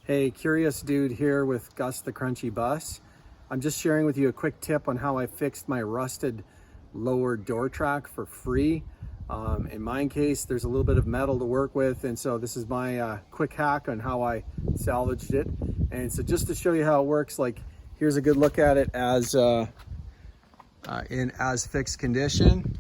Hey, Curious Dude here with Gus the Crunchy Bus. I'm just sharing with you a quick tip on how I fixed my rusted lower door track for free. In my case, there's a little bit of metal to work with, and so this is my quick hack on how I salvaged it. And so just to show you how it works, like here's a good look at it as in as fixed condition.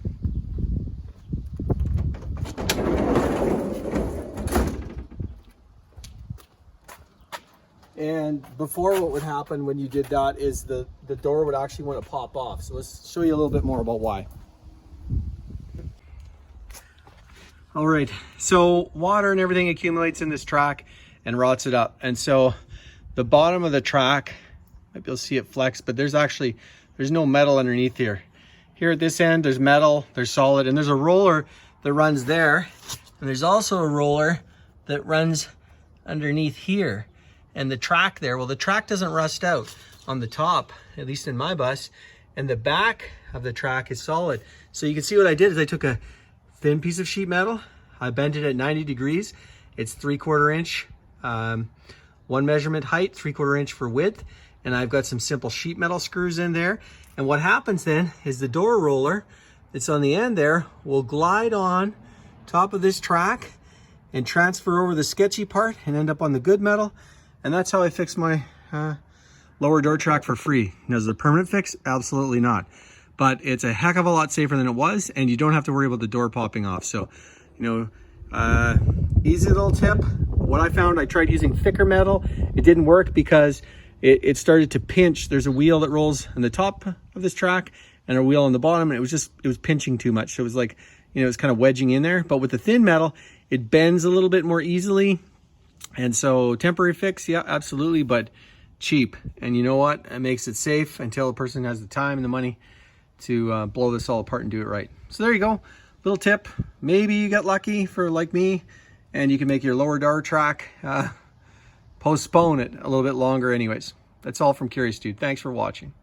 And before, what would happen when you did that is the door would actually want to pop off. So let's show you a little bit more about why. All right, so water and everything accumulates in this track and rots it up. And so the bottom of the track, might be able to see it flex, but there's no metal underneath here. Here at this end, there's metal, there's solid, and there's a roller that runs there. And there's also a roller that runs underneath here. And the track there, well, the track doesn't rust out on the top, at least in my bus, and the back of the track is solid. So you can see what I did is I took a thin piece of sheet metal, I bent it at 90 degrees. It's 3/4 inch, one measurement height, 3/4 inch for width, and I've got some simple sheet metal screws in there. And what happens then is the door roller that's on the end there will glide on top of this track and transfer over the sketchy part and end up on the good metal. And that's how I fixed my lower door track for free. Now, is it a permanent fix? Absolutely not. But it's a heck of a lot safer than it was, and you don't have to worry about the door popping off. So, easy little tip. What I found, I tried using thicker metal. It didn't work because it started to pinch. There's a wheel that rolls on the top of this track and a wheel on the bottom, and it was pinching too much. So it was like, it was kind of wedging in there. But with the thin metal, it bends a little bit more easily. And so temporary fix, yeah, absolutely, but cheap. And you know what? It makes it safe until a person has the time and the money to blow this all apart and do it right. So there you go. Little tip. Maybe you get lucky for like me and you can make your lower door track postpone it a little bit longer anyways. That's all from Curious Dude. Thanks for watching.